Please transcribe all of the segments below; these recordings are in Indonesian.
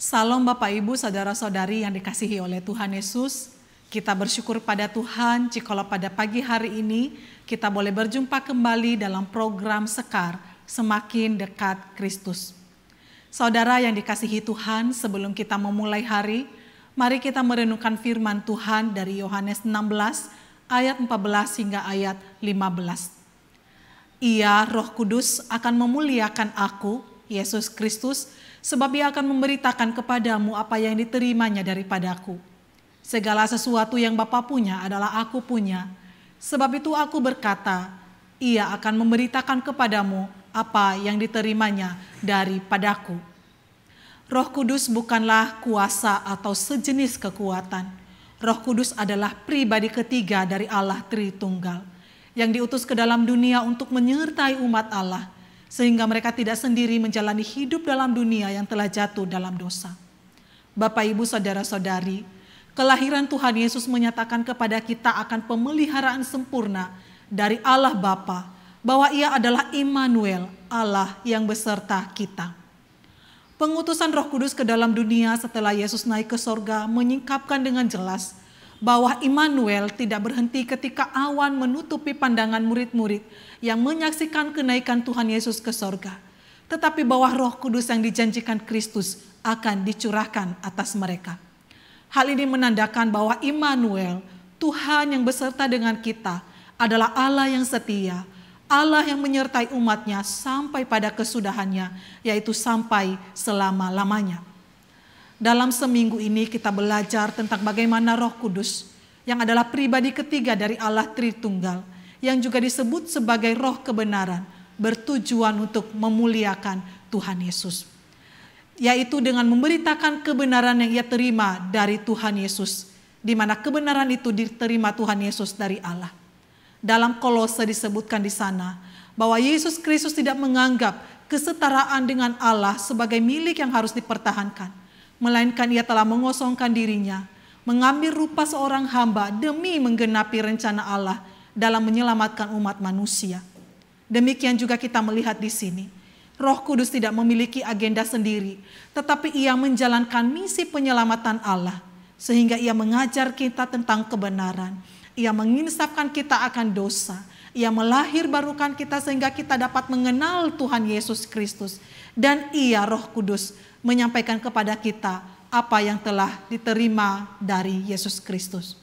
Salam Bapak Ibu, Saudara-saudari yang dikasihi oleh Tuhan Yesus. Kita bersyukur pada Tuhan jikalau pada pagi hari ini kita boleh berjumpa kembali dalam program Sekar, Semakin Dekat Kristus. Saudara yang dikasihi Tuhan, sebelum kita memulai hari, mari kita merenungkan firman Tuhan dari Yohanes 16 ayat 14 hingga ayat 15. Ia, Roh Kudus, akan memuliakan aku, Yesus Kristus, sebab ia akan memberitakan kepadamu apa yang diterimanya daripadaku. Segala sesuatu yang Bapa punya adalah aku punya. Sebab itu aku berkata, ia akan memberitakan kepadamu apa yang diterimanya daripadaku. Roh Kudus bukanlah kuasa atau sejenis kekuatan. Roh Kudus adalah pribadi ketiga dari Allah Tritunggal, yang diutus ke dalam dunia untuk menyertai umat Allah, sehingga mereka tidak sendiri menjalani hidup dalam dunia yang telah jatuh dalam dosa. Bapak, Ibu, Saudara-saudari, kelahiran Tuhan Yesus menyatakan kepada kita akan pemeliharaan sempurna dari Allah Bapa, bahwa ia adalah Immanuel, Allah yang beserta kita. Pengutusan Roh Kudus ke dalam dunia setelah Yesus naik ke sorga menyingkapkan dengan jelas bahwa Immanuel tidak berhenti ketika awan menutupi pandangan murid-murid yang menyaksikan kenaikan Tuhan Yesus ke sorga, tetapi bahwa Roh Kudus yang dijanjikan Kristus akan dicurahkan atas mereka. Hal ini menandakan bahwa Immanuel, Tuhan yang beserta dengan kita, adalah Allah yang setia, Allah yang menyertai umatnya sampai pada kesudahannya, yaitu sampai selama-lamanya. Dalam seminggu ini kita belajar tentang bagaimana Roh Kudus, yang adalah pribadi ketiga dari Allah Tritunggal, yang juga disebut sebagai Roh kebenaran, bertujuan untuk memuliakan Tuhan Yesus, yaitu dengan memberitakan kebenaran yang ia terima dari Tuhan Yesus, di mana kebenaran itu diterima Tuhan Yesus dari Allah. Dalam Kolose disebutkan di sana bahwa Yesus Kristus tidak menganggap kesetaraan dengan Allah sebagai milik yang harus dipertahankan, melainkan ia telah mengosongkan dirinya, mengambil rupa seorang hamba demi menggenapi rencana Allah dalam menyelamatkan umat manusia. Demikian juga kita melihat di sini, Roh Kudus tidak memiliki agenda sendiri, tetapi ia menjalankan misi penyelamatan Allah, sehingga ia mengajar kita tentang kebenaran, ia menginsafkan kita akan dosa, ia melahirbarukan kita sehingga kita dapat mengenal Tuhan Yesus Kristus, dan ia, Roh Kudus, menyampaikan kepada kita apa yang telah diterima dari Yesus Kristus.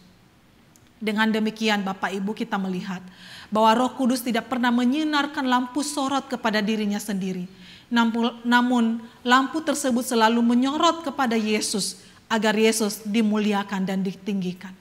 Dengan demikian Bapak Ibu, kita melihat bahwa Roh Kudus tidak pernah menyinarkan lampu sorot kepada dirinya sendiri. Namun lampu tersebut selalu menyorot kepada Yesus agar Yesus dimuliakan dan ditinggikan.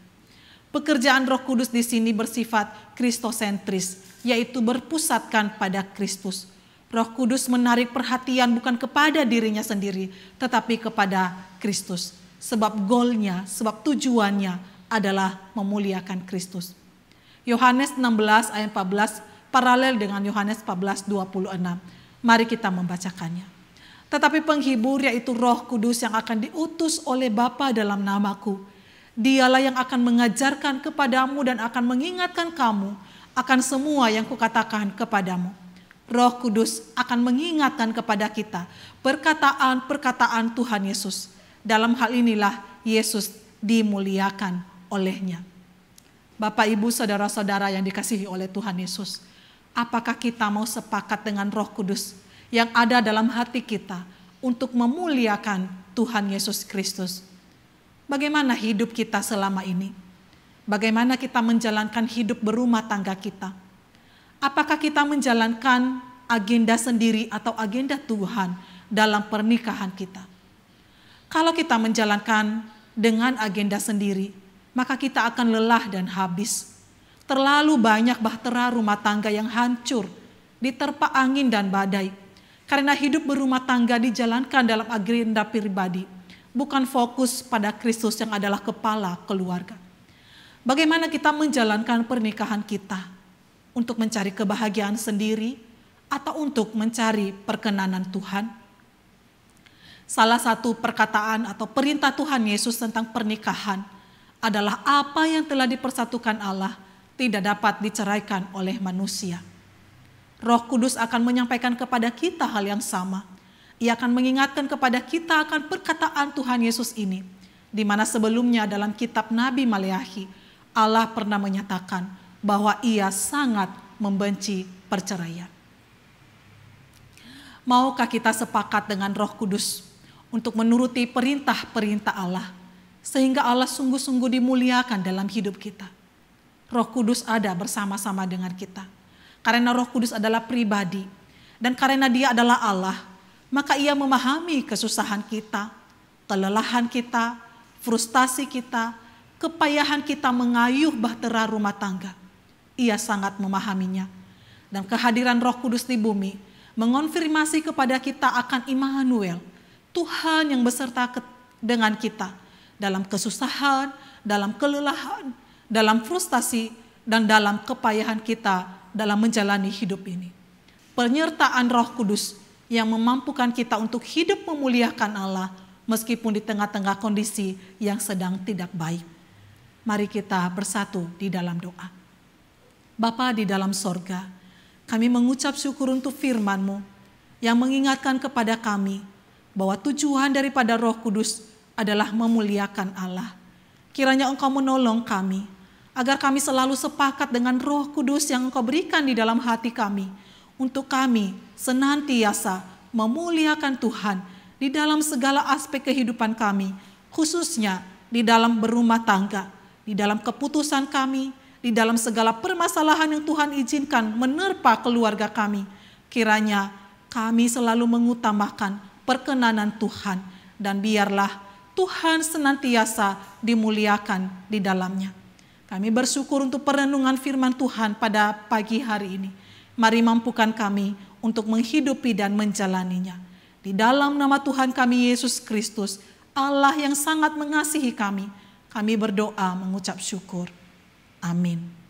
Pekerjaan Roh Kudus di sini bersifat kristosentris, yaitu berpusatkan pada Kristus. Roh Kudus menarik perhatian bukan kepada dirinya sendiri, tetapi kepada Kristus. Sebab goalnya, sebab tujuannya adalah memuliakan Kristus. Yohanes 16 ayat 14 paralel dengan Yohanes 14:26. Mari kita membacakannya. Tetapi penghibur, yaitu Roh Kudus yang akan diutus oleh Bapa dalam namaku, dialah yang akan mengajarkan kepadamu dan akan mengingatkan kamu akan semua yang kukatakan kepadamu. Roh Kudus akan mengingatkan kepada kita perkataan-perkataan Tuhan Yesus. Dalam hal inilah Yesus dimuliakan olehnya. Bapak, Ibu, Saudara-saudara yang dikasihi oleh Tuhan Yesus, apakah kita mau sepakat dengan Roh Kudus yang ada dalam hati kita untuk memuliakan Tuhan Yesus Kristus? Bagaimana hidup kita selama ini? Bagaimana kita menjalankan hidup berumah tangga kita? Apakah kita menjalankan agenda sendiri atau agenda Tuhan dalam pernikahan kita? Kalau kita menjalankan dengan agenda sendiri, maka kita akan lelah dan habis. Terlalu banyak bahtera rumah tangga yang hancur, diterpa angin dan badai, karena hidup berumah tangga dijalankan dalam agenda pribadi, bukan fokus pada Kristus yang adalah kepala keluarga. Bagaimana kita menjalankan pernikahan kita? Untuk mencari kebahagiaan sendiri atau untuk mencari perkenanan Tuhan? Salah satu perkataan atau perintah Tuhan Yesus tentang pernikahan adalah apa yang telah dipersatukan Allah tidak dapat diceraikan oleh manusia. Roh Kudus akan menyampaikan kepada kita hal yang sama. Ia akan mengingatkan kepada kita akan perkataan Tuhan Yesus ini, di mana sebelumnya dalam kitab Nabi Maleakhi, Allah pernah menyatakan bahwa Ia sangat membenci perceraian. Maukah kita sepakat dengan Roh Kudus untuk menuruti perintah-perintah Allah, sehingga Allah sungguh-sungguh dimuliakan dalam hidup kita? Roh Kudus ada bersama-sama dengan kita. Karena Roh Kudus adalah pribadi, dan karena Dia adalah Allah, maka Ia memahami kesusahan kita, kelelahan kita, frustasi kita, kepayahan kita mengayuh bahtera rumah tangga. Ia sangat memahaminya. Dan kehadiran Roh Kudus di bumi mengonfirmasi kepada kita akan Immanuel, Tuhan yang beserta dengan kita dalam kesusahan, dalam kelelahan, dalam frustasi, dan dalam kepayahan kita dalam menjalani hidup ini. Penyertaan Roh Kudus yang memampukan kita untuk hidup memuliakan Allah meskipun di tengah-tengah kondisi yang sedang tidak baik. Mari kita bersatu di dalam doa. Bapa di dalam sorga, kami mengucap syukur untuk firman-Mu yang mengingatkan kepada kami bahwa tujuan daripada Roh Kudus adalah memuliakan Allah. Kiranya Engkau menolong kami agar kami selalu sepakat dengan Roh Kudus yang Engkau berikan di dalam hati kami, untuk kami senantiasa memuliakan Tuhan di dalam segala aspek kehidupan kami, khususnya di dalam berumah tangga, di dalam keputusan kami, di dalam segala permasalahan yang Tuhan izinkan menerpa keluarga kami. Kiranya kami selalu mengutamakan perkenanan Tuhan, dan biarlah Tuhan senantiasa dimuliakan di dalamnya. Kami bersyukur untuk perenungan firman Tuhan pada pagi hari ini. Mari mampukan kami untuk menghidupi dan menjalaninya. Di dalam nama Tuhan kami Yesus Kristus, Allah yang sangat mengasihi kami, kami berdoa mengucap syukur. Amin.